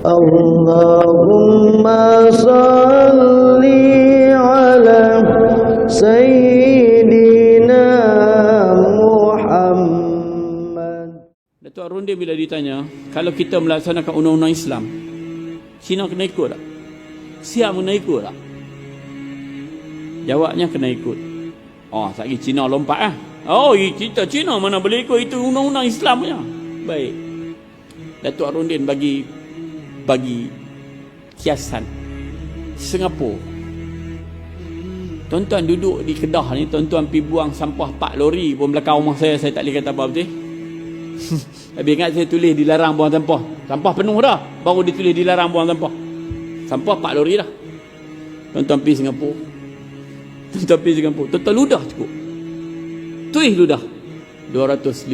Allahumma salli ala Sayyidina Muhammad. Datuk Arundin bila ditanya, kalau kita melaksanakan undang-undang Islam, Cina kena ikut tak? Siap kena ikut tak? Jawabnya kena ikut. Oh, sekali Cina lompat lah. Oh, kita Cina mana boleh ikut, itu undang-undang Islam punya. Baik. Datuk Arundin bagi kiasan. Singapura. Tuan-tuan duduk di Kedah ni, tuan-tuan pergi buang sampah 4 lori pun belakang rumah saya tak boleh kata apa betul. Habis ingat saya tulis dilarang buang sampah. Sampah penuh dah, baru ditulis dilarang buang sampah. Sampah 4 lori dah. Tuan-tuan pergi Singapura. Tuan-tuan ludah cukup. Tuih ludah $250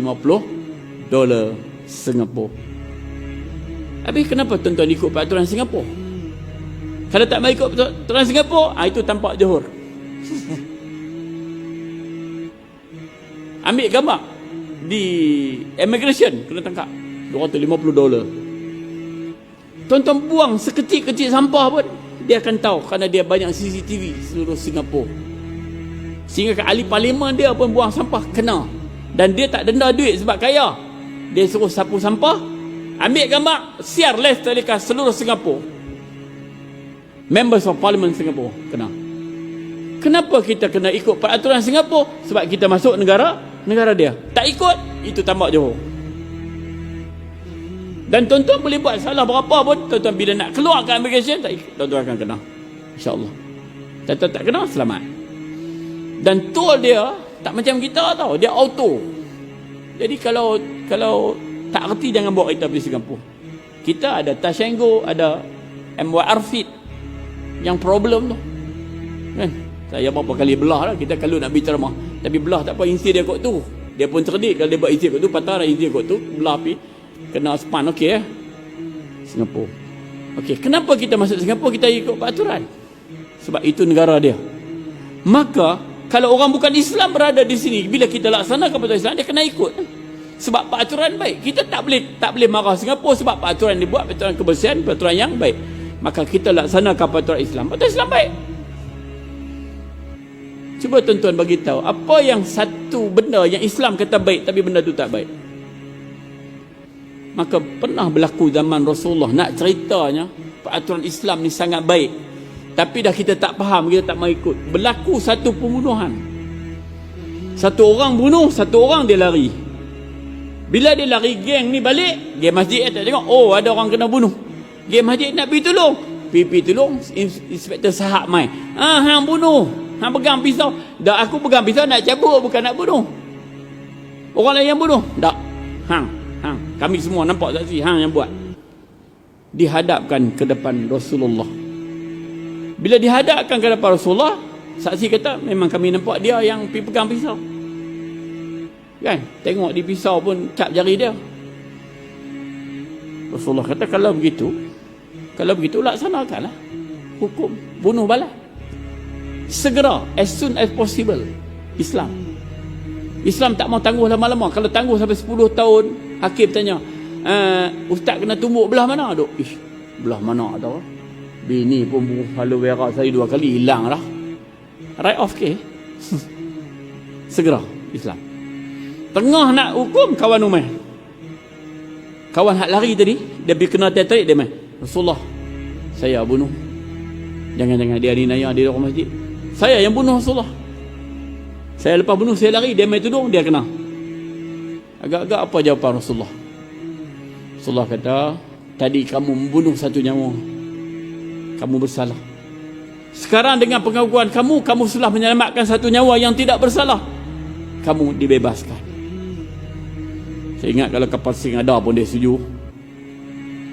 Singapura. Habis kenapa tuan-tuan ikut peraturan Singapura? Kalau tak mau ikut peraturan Singapura, itu tampak Johor. Ambil gambar di immigration kena tangkap $250. Tuan-tuan buang sekecil-kecil sampah pun dia akan tahu, kerana dia banyak CCTV seluruh Singapura. Sehingga ahli parlimen dia pun buang sampah kena. Dan dia tak denda duit sebab kaya. Dia suruh sapu sampah, ambil gambar, siar live telecast seluruh Singapura. Members of Parliament Singapura kena. Kenapa kita kena ikut peraturan Singapura? Sebab kita masuk negara dia. Tak ikut, itu tambak Johor. Dan tuan-tuan boleh buat salah berapa pun, tuan-tuan bila nak keluar ke immigration, tak ikut, tuan-tuan akan kena. InsyaAllah. Tuan-tuan tak kena, selamat. Dan tol dia tak macam kita tau, dia auto. Jadi kalau tak erti, jangan bawa kereta pergi Singapura. Kita ada touch and go, ada MYR Fit yang problem tu kan. Saya berapa kali belah lah, kita kalau nak pergi ceramah, tapi belah tak apa, insi dia kot tu. Dia pun cerdik, kalau dia buat insi kot tu, patah dah insi kot tu, belah pergi kena span. Okey Singapura. Okey, kenapa kita masuk Singapura? Kita ikut peraturan sebab itu negara dia. Maka kalau orang bukan Islam berada di sini, bila kita laksanakan peraturan Islam, dia kena ikut. Sebab peraturan baik. Kita tak boleh marah Singapura sebab peraturan dibuat, peraturan kebersihan, peraturan yang baik. Maka kita laksanakan peraturan Islam. Peraturan Islam baik. Cuba tuan-tuan bagi tahu apa yang satu benda yang Islam kata baik tapi benda tu tak baik. Maka pernah berlaku zaman Rasulullah, nak ceritanya peraturan Islam ni sangat baik, tapi dah kita tak faham, kita tak mau ikut. Berlaku satu pembunuhan. Satu orang bunuh, satu orang dia lari. Bila dia lari, geng ni balik, geng masjid tak tengok, oh ada orang kena bunuh. Geng masjid nak pergi tolong. Pergi tolong, Inspektor Sahab mai. Hang bunuh. Hang pegang pisau. Dah aku pegang pisau nak cabut, bukan nak bunuh. Orang lain yang bunuh. Tak. Hang. Kami semua nampak saksi, hang yang buat. Dihadapkan ke depan Rasulullah. Bila dihadapkan ke depan Rasulullah, saksi kata memang kami nampak dia yang pegang pisau. Kan? Tengok di pisau pun cap jari dia. Rasulullah kata kalau begitu laksanakanlah hukum bunuh balas. Segera, as soon as possible. Islam tak mau tangguh lama-lama. Kalau tangguh sampai 10 tahun, hakim tanya, ustaz kena tumbuk belah mana? Duk, belah mana tahu? Bini pun bunuh aloe vera saya 2 kali, hilang dah. Right off ke? Segera Islam. Tengah nak hukum, kawan Umar, kawan hak lari tadi, dia pergi kena tarik dia main. Rasulullah, saya bunuh. Jangan-jangan dia ni naya di dalam masjid. Saya yang bunuh Rasulullah. Saya lepas bunuh, saya lari, dia main tudung, dia kena. Agak-agak apa jawapan Rasulullah? Rasulullah kata, tadi kamu membunuh satu nyawa, kamu bersalah. Sekarang dengan pengakuan kamu telah menyelamatkan satu nyawa yang tidak bersalah, kamu dibebaskan. Saya ingat kalau kapal Sing ada pun dia setuju.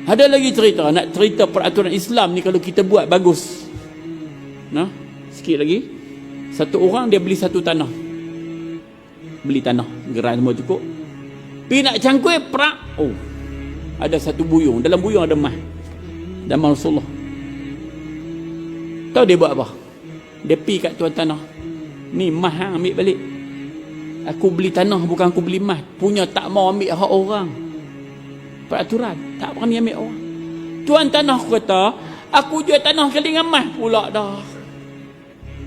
Ada lagi cerita, nak cerita peraturan Islam ni kalau kita buat bagus. Nah, sikit lagi. Satu orang dia beli satu tanah. Beli tanah, gerai semua cukup. Pergi nak cangkui, perak. Oh, ada satu buyung. Dalam buyung ada emas. Zaman Rasulullah. Tahu dia buat apa? Dia pergi kat tuan tanah. Ni emas hang ambil balik. Aku beli tanah, bukan aku beli emas. Punya tak mau ambil hak orang. Peraturan tak berani ambil orang. Tuan tanah kata, aku jual tanah kali dengan emas pula dah.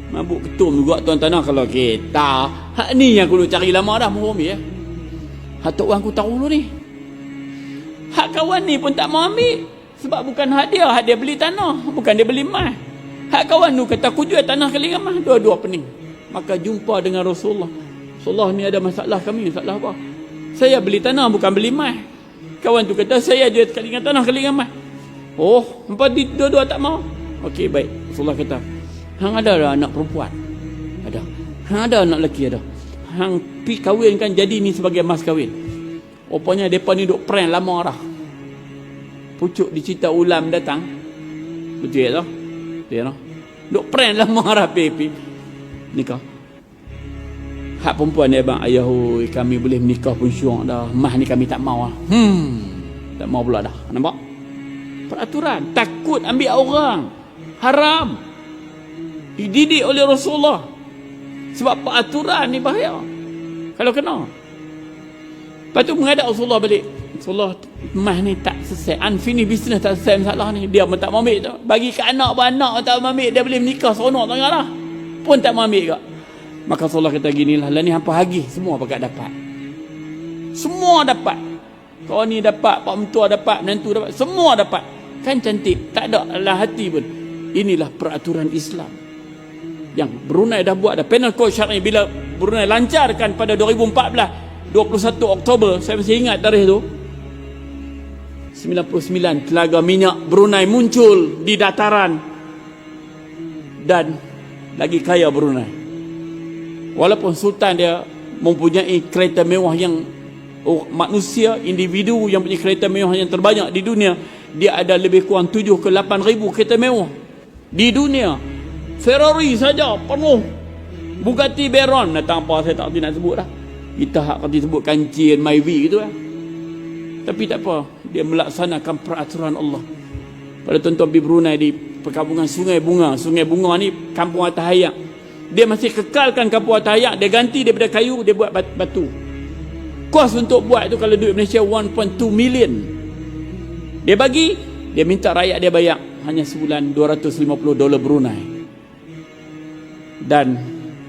Mabuk ketum juga tuan tanah kalau kita. Hak ni yang aku nak cari lama dah mau ambil ya. Hak tok orang aku tahu dulu ni. Hak kawan ni pun tak mau ambil. Sebab bukan hak dia beli tanah, bukan dia beli emas. Hak kawan tu kata aku jual tanah kali dengan emas, dua-dua pening. Maka jumpa dengan Rasulullah. Rasulullah ni ada masalah kami, masalah apa? Saya beli tanah bukan beli emas. Kawan tu kata saya jual kali dengan tanah kali dengan emas. Oh, empat dua-dua tak mau. Okey, baik. Rasulullah kata, hang ada dah anak perempuan? Ada. Hang ada anak lelaki? Ada. Hang pi kahwinkan jadi ni sebagai mas kahwin. Rupanya depa ni duk prank lama dah. Pucuk dicerita ulam datang. Betul tak? Dia noh. Duk prank lama dah pi nikah. Hak perempuan dia bang, ayah oi kami boleh menikah pun syok dah. Mah ni kami tak mau lah. Tak mau pula dah. Nampak? Peraturan, takut ambil orang. Haram. Dididik oleh Rasulullah. Sebab peraturan ni bahaya. Kalau kena. Lepas tu menghadap Rasulullah balik. Rasulullah, mah ni tak selesai. Unfinished business tak selesai masalah ni. Dia pun tak mau ambil tu. Bagi ke anak pun anak tak mau ambil. Dia boleh menikah seronok tengah lah. Pun tak mau ambil ke. Maka Rasulullah kata ginilah. Lah ni hampa hagih. Semua pakat dapat. Semua dapat. Kau ni dapat. Pak mentua dapat. Menantu dapat. Semua dapat. Kan cantik. Tak ada dalam hati pun. Inilah peraturan Islam. Yang Brunei dah buat dah. Penal Code Syar'i bila Brunei lancarkan pada 2014. 21 Oktober. Saya masih ingat tarikh tu. 99 telaga minyak Brunei muncul di dataran. Dan lagi kaya Brunei. Walaupun Sultan dia mempunyai kereta mewah yang manusia, individu yang punya kereta mewah yang terbanyak di dunia. Dia ada lebih kurang 7 ke 8 ribu kereta mewah di dunia. Ferrari saja penuh. Bugatti Veyron datang apa saya tak nak sebut dah. Kita hak kata sebut kancil Myvi gitu lah. Tapi tak apa, dia melaksanakan peraturan Allah. Pada tuan-tuan di Brunei di perkampungan Sungai Bunga. Sungai Bunga ni kampung atas hayak. Dia masih kekalkan kampung atas hayak. Dia ganti daripada kayu, dia buat batu. Kos untuk buat tu kalau duit Malaysia 1.2 million. Dia bagi, dia minta rakyat dia bayar hanya sebulan $250 Brunei. Dan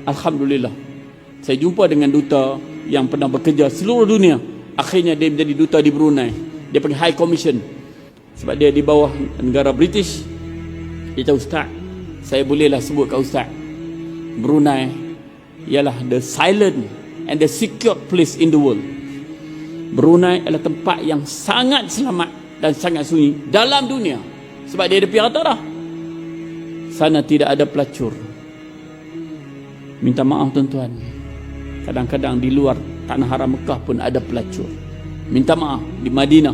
alhamdulillah, saya jumpa dengan duta yang pernah bekerja seluruh dunia. Akhirnya dia menjadi duta di Brunei. Dia pergi High Commission. Sebab dia di bawah negara British. Dia kata, Ustaz, saya bolehlah sebut kat Ustaz, Brunei ialah the silent and the secure place in the world. Brunei adalah tempat yang sangat selamat dan sangat sunyi dalam dunia. Sebab dia ada kata dah, sana tidak ada pelacur. Minta maaf tuan-tuan, kadang-kadang di luar tanah haram Mekah pun ada pelacur. Minta maaf. Di Madinah,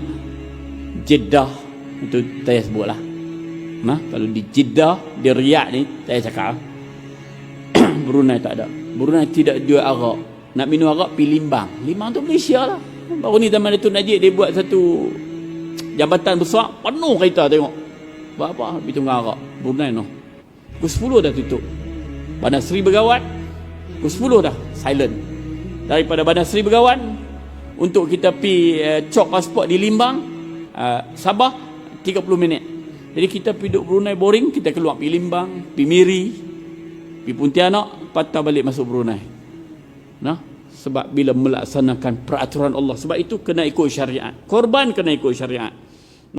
Jeddah, itu saya sebut lah. Kalau di Jeddah, di Riyadh ni saya cakap Brunei tak ada. Brunei tidak jual arak. Nak minum arak pergi Limbang. Limbang tu Malaysia lah. Baru ni Taman Datuk Najib dia buat satu jambatan besar, penuh kereta tengok. Buat apa? Pergi tunggu arak. Brunei no. Pukul 10 dah tutup. Bandar Seri Begawan, pukul 10 dah silent. Daripada Bandar Seri Begawan untuk kita pergi cop pasport di Limbang, Sabah 30 minit. Jadi kita pergi duduk Brunei boring, kita keluar pergi Limbang, pergi Miri, pergi Pontianak, patah balik masuk Brunei. Sebab bila melaksanakan peraturan Allah. Sebab itu kena ikut syariat. Korban kena ikut syariat.